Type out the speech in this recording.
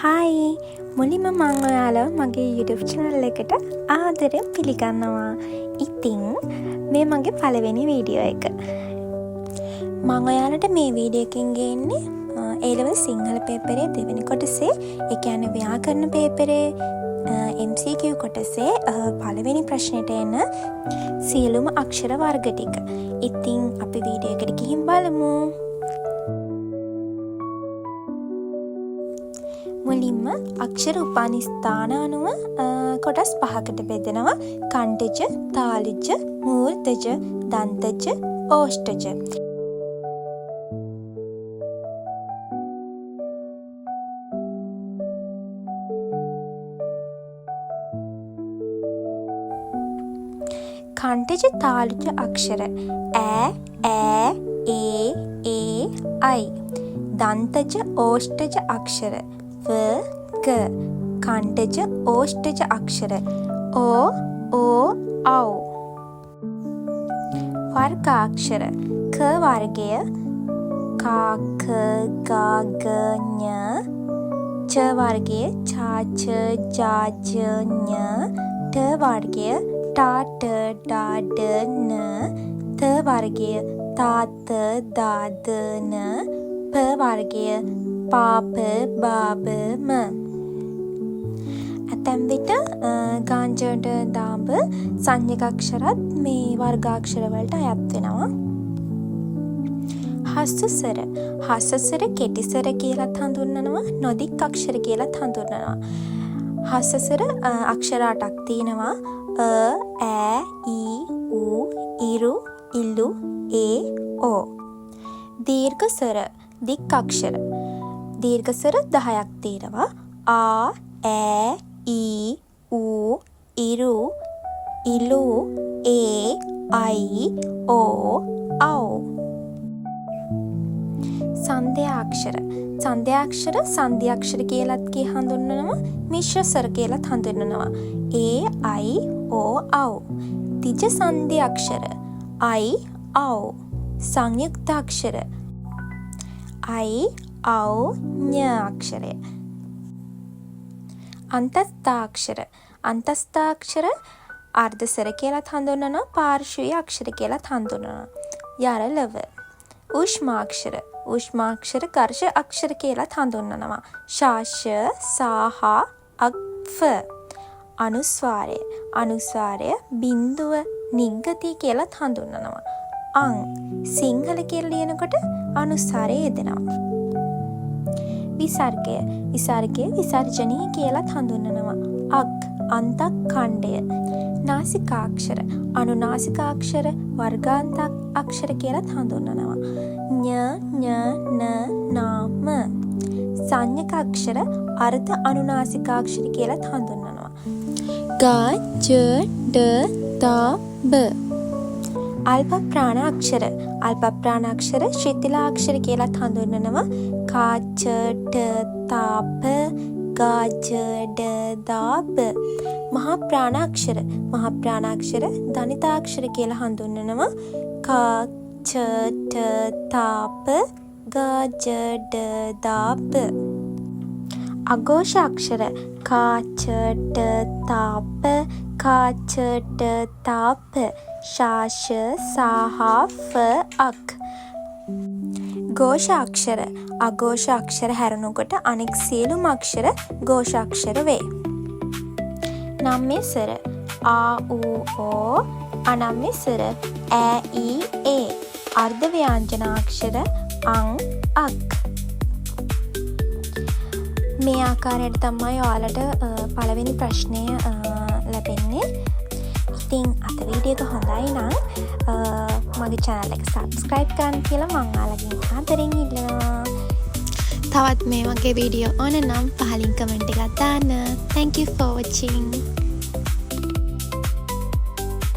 Hi මුලින්ම මං ඔයාලව මගේ YouTube channel එකට ආදරෙන් පිළිගන්නවා. ඉතින් මේ මගේ පළවෙනි වීඩියෝ එක. මං ඔයාලට මේ වීඩියෝ එකෙන් ගේන්නේ A-level සිංහල පේපරේ දෙවෙනි කොටසේ, ඒ කියන්නේ ව්‍යාකරණ පේපරේ MCQ කොටසේ පළවෙනි ප්‍රශ්නෙට එන සියලුම අක්ෂර වර්ග ටික. ඉතින් අපි වීඩියෝ එකට ගිහින් බලමු. මුලින්ම අක්ෂර උපනිස්ථාන අනුව කොටස් පහකට බෙදෙනවා. කණ්ඩජ, තාලජ, මූර්ධජ, දන්තජ, ඕෂ්ඨජ. කණ්ඩජ තාලජ අක්ෂර ඈ, ඒ, අයි. දන්තජ ඕෂ්ඨජ අක්ෂර ක. කණ්ඩජ ඕෂ්ඨජ අක්ෂර ඕ, ఔ. වර්ගාක්ෂර ක වර්ගය කා, ඛ, ගා, ග, ඤ. ච වර්ගය ඡා, ඡ, ජා, ජ, ඤ. ට වර්ගය ටා, ට, ඩා, ඩ, න. ත වර්ගය තා, ත, දා, ද, න. ප වර්ගය පා, ප, බා, බ, ම. ඇතැම් විට ගාංජඩ දාඹ සංඥක අක්ෂරත් මේ වර්ගාක්ෂර වලට අයත් වෙනවා. හස්සසර කෙටිසර කියලත් හඳුන්වනවා, නොදික් අක්ෂර කියලත් හඳුන්වනවා. හස්සසර අක්ෂර 8ක් තියෙනවා. ඈ, ඊ, ඌ, ඉරු, ඉල්ලු, ඒ, ඕ. දීර්ඝසර දික් අක්ෂර. දීර්ඝසර 10ක් තියෙනවා. ආ, ඈ, ඊ, ඌ, ඉරු, ඉලු, ඒ, අයි, ඕ, ඖ. සංධ්‍යාක්ෂර. සංධ්‍යාක්ෂර සංධි අක්ෂර කියලත් හඳුන්වනවා, මිශ්‍ර ස්වර කියලත් හඳුන්වනවා. ඒ, අයි, ඕ, ඖ. තිජ සංධි අක්ෂර අයි, ඖ. සංයුක්ත අක්ෂර අයි, ඖ, ඤ අක්ෂරය. අන්තස්ථාක්ෂර. අන්තස්ථාක්ෂර අර්ධස්වර කියලත් හඳුන්වනවා, පාර්ශ්වීය අක්ෂර කියලත් හඳුන්වනවා. යරලව. ඌෂ්මාක්ෂර. ඌෂ්මාක්ෂර ගර්ශ අක්ෂර කියලත් හඳුන්වනවා. ශාෂ, සාහ, අක්ෆ. අනුස්වාරය. අනුස්වාරය බිංදුව, නිග්ගති කියලත් හඳුන්වනවා. අං. සිංහල කියලා ලියනකොට අනුස්වාරය යෙදෙනවා. විසර්ගය. විසර්ගය විසර්ජනීය කියලත් හඳුන්වනවා. අක්. අන්තක් ඛණ්ඩය. නාසිකාක්ෂර. අනුනාසිකාක්ෂර වර්ගාන්ත අක්ෂර කියලත් හඳුන්වනවා. ඤ, න, නා, ම. සංඥක අක්ෂර අර්ධ අනුනාසිකාක්ෂර කියලත් හඳුන්වනවා. ගා, ජ, ඩ, තා, බ. අල්ප ප්‍රාණ අක්ෂර. අල්ප ප්‍රාණ අක්ෂර ශිථිලාක්ෂර කියලත් හඳුන්වනවා. කා, ච, ට, තා, ප. ගා, ජ, ඩ, දා, බ. මහා ප්‍රාණ අක්ෂර. මහා ප්‍රාණ අක්ෂර ධනිතාක්ෂර කියලා හඳුන්වනවා. කා, ච, ට, තා, ප. ගා, ජ, ඩ, දා, බ. අඝෝෂ අක්ෂර කා, ච, ට, තා, ප. කා, ච, ට, තා, ප. ශාෂ, සාහ, ෆ, අක්. ഘോഷ අක්ෂර. අඝෝෂ අක්ෂර හැරුණුකොට අනෙක් සියලුම අක්ෂර ഘോഷ අක්ෂර වේ. නම්‍යසර ආ, ඌ, ඕ. අනම්‍යසර ඈ, ඊ, ඒ. අර්ධ ව්‍යංජනාක්ෂර අං, අක්. මේ ආකාරයට තමයි ඔයාලට පළවෙනි ප්‍රශ්නය ලැබෙන්නේ. ඉතින් අද වීඩියෝ එක හොඳයි නම් මගේ channel එක subscribe කරන්න කියලා මං ඔයාලගෙන් ආදරෙන් ඉල්ලනවා. තවත් මේ වගේ වීඩියෝ ඕන නම් පහලින් කමෙන්ට් එකක් දාන්න. Thank you for watching.